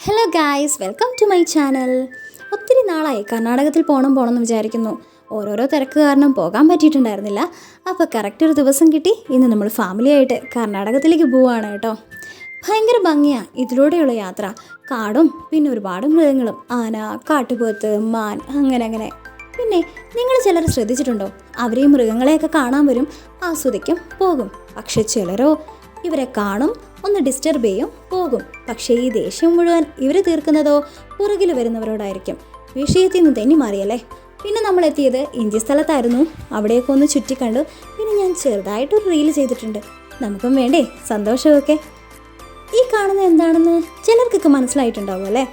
Hello guys, welcome to my channel. ഒത്തിരി നാളായി കർണാടകത്തിൽ പോകണമെന്ന് വിചാരിക്കുന്നു. ഓരോരോ തിരക്ക് കാരണം പോകാൻ പറ്റിയിട്ടുണ്ടായിരുന്നില്ല. അപ്പോൾ കറക്റ്റ് ഒരു ദിവസം കിട്ടി. ഇന്ന് നമ്മൾ ഫാമിലിയായിട്ട് കർണാടകത്തിലേക്ക് പോവുകയാണ് കേട്ടോ. ഭയങ്കര ഭംഗിയാണ് ഇതിലൂടെയുള്ള യാത്ര. കാടും പിന്നെ ഒരുപാട് മൃഗങ്ങളും, ആന, കാട്ടുപോത്ത്, മാൻ, അങ്ങനെ. പിന്നെ നിങ്ങൾ ചിലർ ശ്രദ്ധിച്ചിട്ടുണ്ടോ, അവർ ഈ മൃഗങ്ങളെയൊക്കെ കാണാൻ വരും, ആസ്വദിക്കും, പോകും. പക്ഷെ ചിലരോ ഇവരെ കാണും, ഒന്ന് ഡിസ്റ്റർബ് ചെയ്യും, പോകും. പക്ഷേ ഈ ദേഷ്യം മുഴുവൻ ഇവർ തീർക്കുന്നതോ പുറകിൽ വരുന്നവരോടായിരിക്കും. വിഷയത്തിൽ നിന്ന് തെന്നി മാറിയല്ലേ. പിന്നെ നമ്മൾ എത്തിയത് ഇഞ്ചി സ്ഥലത്തായിരുന്നു. അവിടെയൊക്കെ ഒന്ന് ചുറ്റിക്കണ്ടു. പിന്നെ ഞാൻ ചെറുതായിട്ടൊരു റീൽ ചെയ്തിട്ടുണ്ട്. നമുക്കും വേണ്ടേ സന്തോഷമൊക്കെ. ഈ കാണുന്നത് എന്താണെന്ന് ചിലർക്കൊക്കെ മനസ്സിലായിട്ടുണ്ടാവും അല്ലേ.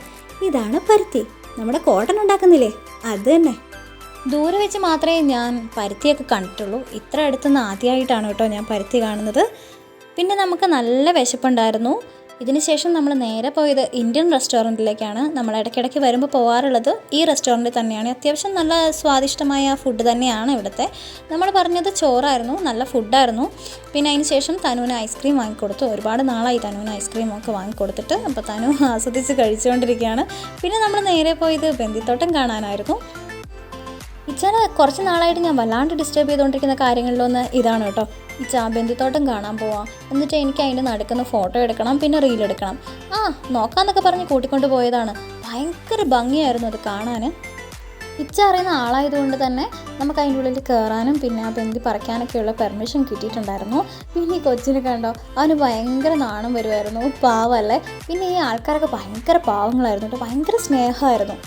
ഇതാണ് പരുത്തി. നമ്മുടെ കോട്ടൺ ഉണ്ടാക്കുന്നില്ലേ, അത് തന്നെ. ദൂരെ വെച്ച് മാത്രമേ ഞാൻ പരുത്തിയൊക്കെ കണ്ടിട്ടുള്ളൂ. ഇത്ര അടുത്തുനിന്ന് ആദ്യമായിട്ടാണ് കേട്ടോ ഞാൻ പരുത്തി കാണുന്നത്. പിന്നെ നമുക്ക് നല്ല വിശപ്പുണ്ടായിരുന്നു. ഇതിനുശേഷം നമ്മൾ നേരെ പോയത് ഇന്ത്യൻ റെസ്റ്റോറൻറ്റിലേക്കാണ്. നമ്മൾ ഇടയ്ക്കിടയ്ക്ക് വരുമ്പോൾ പോകാറുള്ളത് ഈ റെസ്റ്റോറൻറ്റിൽ തന്നെയാണ്. അത്യാവശ്യം നല്ല സ്വാദിഷ്ടമായ ഫുഡ് തന്നെയാണ് ഇവിടുത്തെ. നമ്മൾ പറഞ്ഞത് ചോറായിരുന്നു, നല്ല ഫുഡായിരുന്നു. പിന്നെ അതിന് ശേഷം തനുവിന് ഐസ്ക്രീം വാങ്ങിക്കൊടുത്തു. ഒരുപാട് നാളായി തനുവിന് ഐസ്ക്രീമൊക്കെ വാങ്ങിക്കൊടുത്തിട്ട്. അപ്പോൾ തനു ആസ്വദിച്ച് കഴിച്ചുകൊണ്ടിരിക്കുകയാണ്. പിന്നെ നമ്മൾ നേരെ പോയത് ബന്ദിത്തോട്ടം കാണാനായിരുന്നു. ഇച്ചാനെ കുറച്ച് നാളായിട്ട് ഞാൻ വല്ലാണ്ട് ഡിസ്റ്റർബ് ചെയ്തുകൊണ്ടിരിക്കുന്ന കാര്യങ്ങളിലൊന്ന് ഇതാണ് കേട്ടോ. ഇച്ചാ ബന്ദിത്തോട്ടം കാണാൻ പോവാം, എന്നിട്ട് എനിക്ക് അതിൻ്റെ നടക്കുന്ന ഫോട്ടോ എടുക്കണം, പിന്നെ റീൽ എടുക്കണം. നോക്കാമെന്നൊക്കെ പറഞ്ഞ് കൂട്ടിക്കൊണ്ട് പോയതാണ്. ഭയങ്കര ഭംഗിയായിരുന്നു അത് കാണാൻ. ഇച്ച അറിയുന്ന ആളായതുകൊണ്ട് തന്നെ നമുക്ക് അതിൻ്റെ ഉള്ളിൽ കയറാനും പിന്നെ ആ ബന്ദി പറിക്കാനൊക്കെയുള്ള പെർമിഷൻ കിട്ടിയിട്ടുണ്ടായിരുന്നു. പിന്നെ ഈ കൊച്ചിനെ കണ്ടോ, അവന് ഭയങ്കര നാണം വരുമായിരുന്നു, പാവല്ലേ. പിന്നെ ഈ ആൾക്കാരൊക്കെ ഭയങ്കര പാവങ്ങളായിരുന്നു കേട്ടോ, ഭയങ്കര സ്നേഹമായിരുന്നു.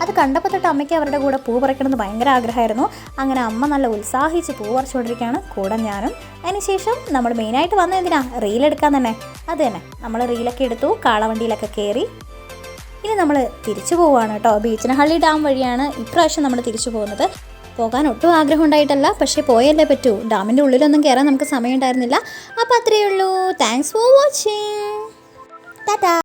അത് കണ്ടപ്പോൾ തൊട്ട് അമ്മയ്ക്ക് അവരുടെ കൂടെ പൂ പറിക്കണമെന്ന് ഭയങ്കര ആഗ്രഹമായിരുന്നു. അങ്ങനെ അമ്മ നല്ല ഉത്സാഹിച്ച് പൂ പറിച്ചുകൊണ്ടിരിക്കുകയാണ്, കൂടെ ഞാനും. അതിനുശേഷം നമ്മൾ മെയിനായിട്ട് വന്നത് എന്തിനാ, റീലെടുക്കാൻ തന്നെ. അത് തന്നെ, നമ്മൾ റീലൊക്കെ എടുത്തു, കാളവണ്ടിയിലൊക്കെ കയറി. ഇനി നമ്മൾ തിരിച്ചു പോവുകയാണ് കേട്ടോ. ബീച്ചനഹള്ളി ഡാം വഴിയാണ് ഇപ്രാവശ്യം നമ്മൾ തിരിച്ചു പോകുന്നത്. പോകാൻ ഒട്ടും ആഗ്രഹം ഉണ്ടായിട്ടല്ല, പക്ഷേ പോയല്ലേ പറ്റൂ. ഡാമിൻ്റെ ഉള്ളിലൊന്നും കയറാൻ നമുക്ക് സമയം ഉണ്ടായിരുന്നില്ല. അപ്പോൾ അത്രയേ ഉള്ളൂ. Thanks for watching. ടാറ്റാ.